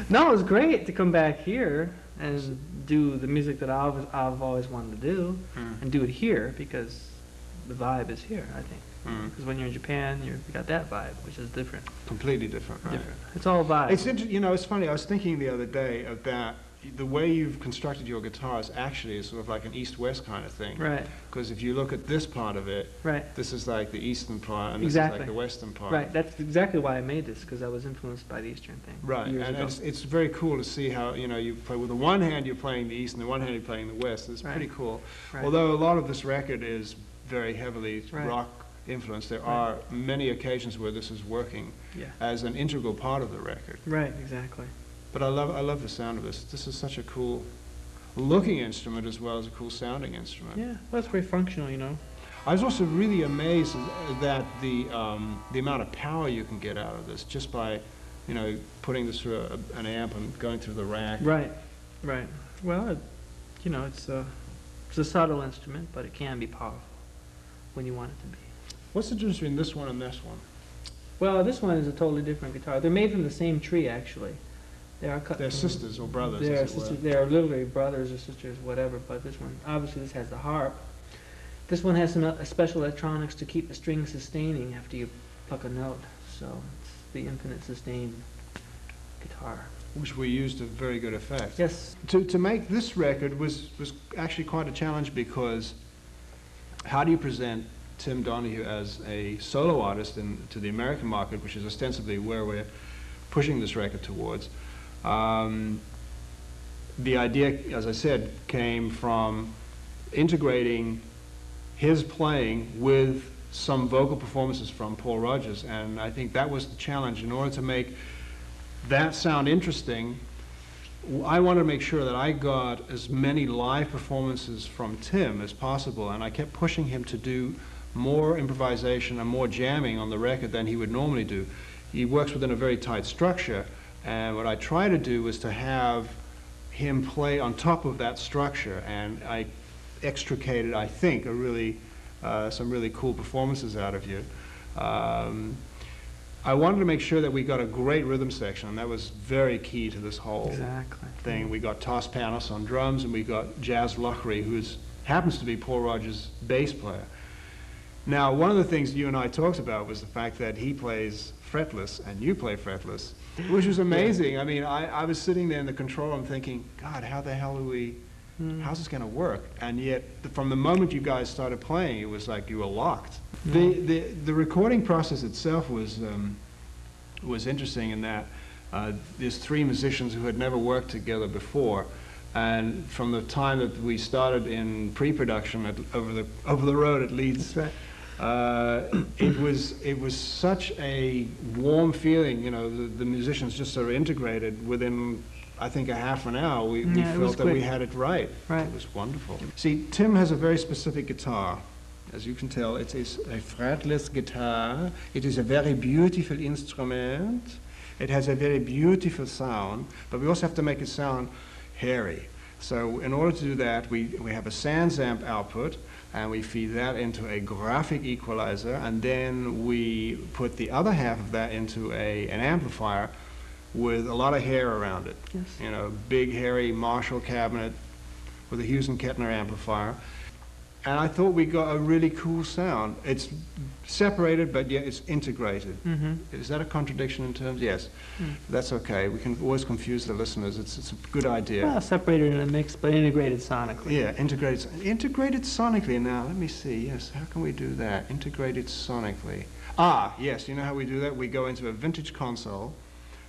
No, it was great to come back here and do the music that I've always wanted to do, and do it here because the vibe is here, I think. Because when you're in Japan, you got that vibe, which is different. Completely different, right? Different. It's all vibe. It's you know, it's funny. I was thinking the other day of that. The way you've constructed your guitars actually is sort of like an east-west kind of thing. Right. Because if you look at this part of it, right. This is like the eastern part, and this exactly. is like the western part. Right. That's exactly why I made this, because I was influenced by the eastern thing. Right. And it's very cool to see how, you know, you play with the one hand you're playing the east, and the one hand you're playing the west. It's pretty cool. Right. Although a lot of this record is very heavily rock influenced, there are many occasions where this is working as an integral part of the record. Right. Exactly. But I love the sound of this. This is such a cool looking instrument as well as a cool sounding instrument. Yeah, well, it's very functional, you know. I was also really amazed that the amount of power you can get out of this just by, you know, putting this through an amp and going through the rack. Right, right. Well, you know, it's a subtle instrument, but it can be powerful when you want it to be. What's the difference between this one and this one? Well, this one is a totally different guitar. They're made from the same tree, actually. They're sisters or brothers. They're literally brothers or sisters, whatever. But this one, obviously, this has the harp. This one has some special electronics to keep the string sustaining after you pluck a note. So it's the infinite sustain guitar, which we used to very good effect. Yes. To make this record was actually quite a challenge, because how do you present Tim Donahue as a solo artist to the American market, which is ostensibly where we're pushing this record towards? The idea, as I said, came from integrating his playing with some vocal performances from Paul Rodgers, and I think that was the challenge. In order to make that sound interesting, I wanted to make sure that I got as many live performances from Tim as possible, and I kept pushing him to do more improvisation and more jamming on the record than he would normally do. He works within a very tight structure, and what I tried to do was to have him play on top of that structure, and I extricated, I think, some really cool performances out of you. I wanted to make sure that we got a great rhythm section, and that was very key to this whole thing. We got Toss Panos on drums, and we got Jazz Lockery, who happens to be Paul Rodgers' bass player. Now, one of the things you and I talked about was the fact that he plays fretless and you play fretless, which was amazing. I mean, I was sitting there in the control room thinking, God, how the hell how's this going to work? And yet, from the moment you guys started playing, it was like you were locked. The recording process itself was interesting in that there's three musicians who had never worked together before, and from the time that we started in pre-production over the road at Leeds, it was such a warm feeling. You know, the musicians just sort of integrated within, I think, a half an hour. We felt that we had it right. It was wonderful. See, Tim has a very specific guitar. As you can tell, it is a fretless guitar. It is a very beautiful instrument. It has a very beautiful sound, but we also have to make it sound hairy. So in order to do that, we have a Sans amp output, and we feed that into a graphic equalizer, and then we put the other half of that into an amplifier with a lot of hair around it. Yes. You know, big hairy Marshall cabinet with a Hughes and Kettner amplifier. And I thought we got a really cool sound. It's separated, but yet it's integrated. Is that a contradiction in terms? Yes. That's okay. We can always confuse the listeners. It's a good idea. Well, separated in a mix, but integrated sonically. Yeah, integrated sonically. Now, let me see. Yes, how can we do that? Integrated sonically. Ah, yes. You know how we do that? We go into a vintage console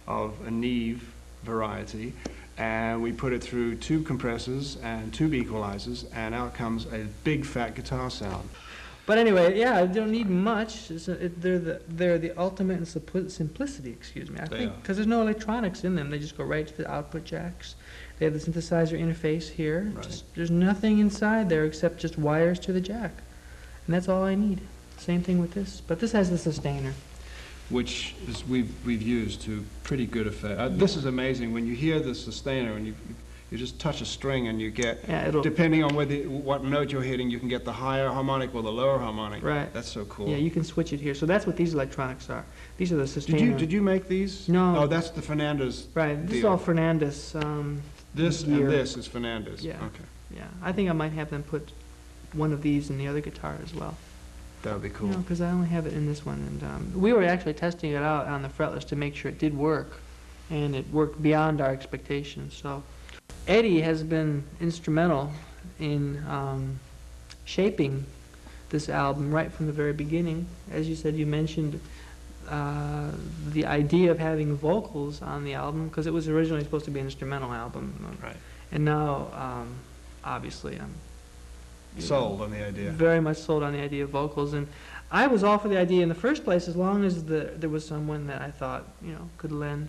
of a Neve variety, and we put it through tube compressors and tube equalizers, and out comes a big fat guitar sound. But anyway, yeah, they don't need much. They're the ultimate in simplicity, excuse me. I think because there's no electronics in them. They just go right to the output jacks. They have the synthesizer interface here. Right. There's nothing inside there except just wires to the jack, and that's all I need. Same thing with this, but this has the sustainer, which we've used to pretty good effect. This is amazing when you hear the sustainer and You just touch a string and you get, yeah, depending on what note you're hitting, you can get the higher harmonic or the lower harmonic. Right. That's so cool. Yeah, you can switch it here. So that's what these electronics are. These are the sustainer. Did you make these? No. Oh, that's the Fernandez. Right. This is all Fernandez. This gear. and this is Fernandez. Yeah. Okay. Yeah. I think I might have them put one of these in the other guitar as well. That would be cool. Because I only have it in this one, and we were actually testing it out on the fretless to make sure it did work, and it worked beyond our expectations. So Eddie has been instrumental in shaping this album right from the very beginning. As you said, you mentioned the idea of having vocals on the album, because it was originally supposed to be an instrumental album. Right. And now, obviously, I'm sold on the idea. Very much sold on the idea of vocals. And I was all for the idea in the first place, as long as there was someone that I thought, could lend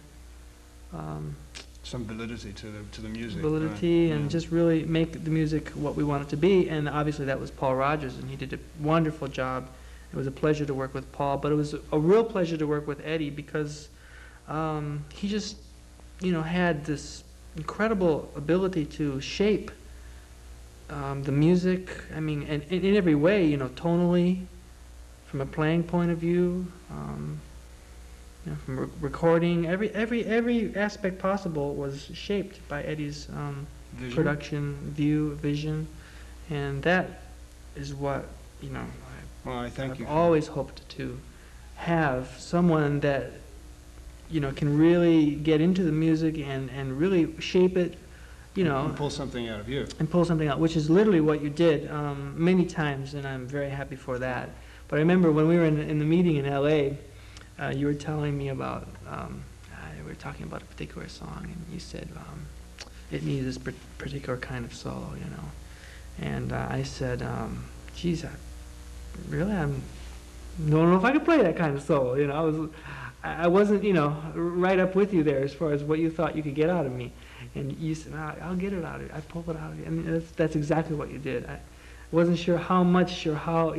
some validity to the music. Validity, right. And just really make the music what we want it to be. And obviously that was Paul Rodgers, and he did a wonderful job. It was a pleasure to work with Paul, but it was a real pleasure to work with Eddie, because he just, had this incredible ability to shape the music. I mean, and in every way, tonally, from a playing point of view, from recording, every aspect possible was shaped by Eddie's production, vision, and that is what Well, I thank you. I've always hoped to have someone that can really get into the music and really shape it, and pull something out of you. And pull something out, which is literally what you did many times, and I'm very happy for that. But I remember when we were in the meeting in L.A., you were telling me about, we were talking about a particular song, and you said it needed this particular kind of solo, And I said, geez, really, I don't know if I could play that kind of solo. I wasn't, right up with you there as far as what you thought you could get out of me. And you said, I'll get it out of you. I pulled it out of you. I mean, that's exactly what you did. I wasn't sure how much or how,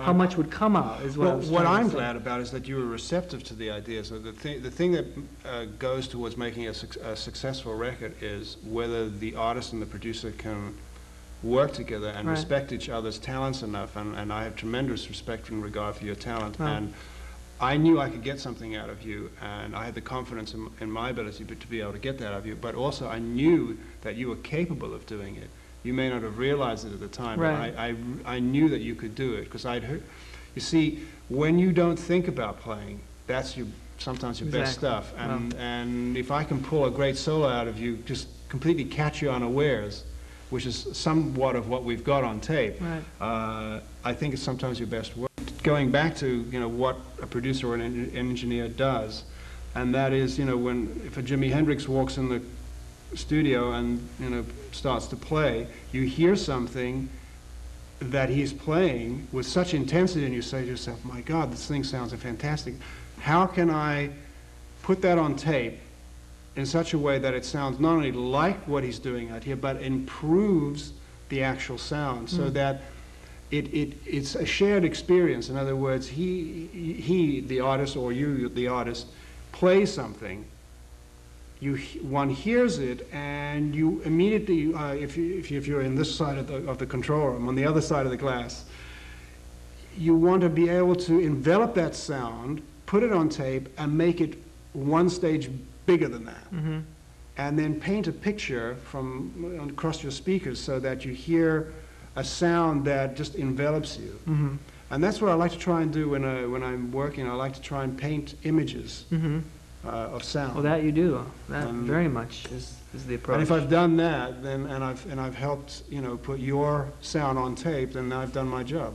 how much would come out is what I was What trying I'm to say. glad about is that you were receptive to the idea. So the thing that goes towards making a successful record is whether the artist and the producer can work together and Right. respect each other's talents enough. And I have tremendous respect and regard for your talent. Oh. And I knew I could get something out of you, and I had the confidence in my ability to be able to get that out of you. But also I knew that you were capable of doing it. You may not have realized it at the time, Right. but I knew that you could do it, because I'd heard. You see, when you don't think about playing, that's sometimes your best Exactly. stuff. And if I can pull a great solo out of you, just completely catch you unawares, which is somewhat of what we've got on tape, Right. I think it's sometimes your best work. Going back to what a producer or an engineer does, and that is if a Jimi Hendrix walks in the studio and starts to play, you hear something that he's playing with such intensity, and you say to yourself, my God, this thing sounds fantastic. How can I put that on tape in such a way that it sounds not only like what he's doing out here, but improves the actual sound, so that it's a shared experience. In other words, he the artist, or you, the artist, plays something. One hears it, and you immediately, if you're in this side of the control room, on the other side of the glass, you want to be able to envelop that sound, put it on tape, and make it one stage bigger than that. Mm-hmm. And then paint a picture from across your speakers so that you hear a sound that just envelops you. Mm-hmm. And that's what I like to try and do when I'm working. I like to try and paint images Mm-hmm. Of sound. Well, that you do. That very much is the approach. And if I've done that, then and I've helped put your sound on tape, then I've done my job.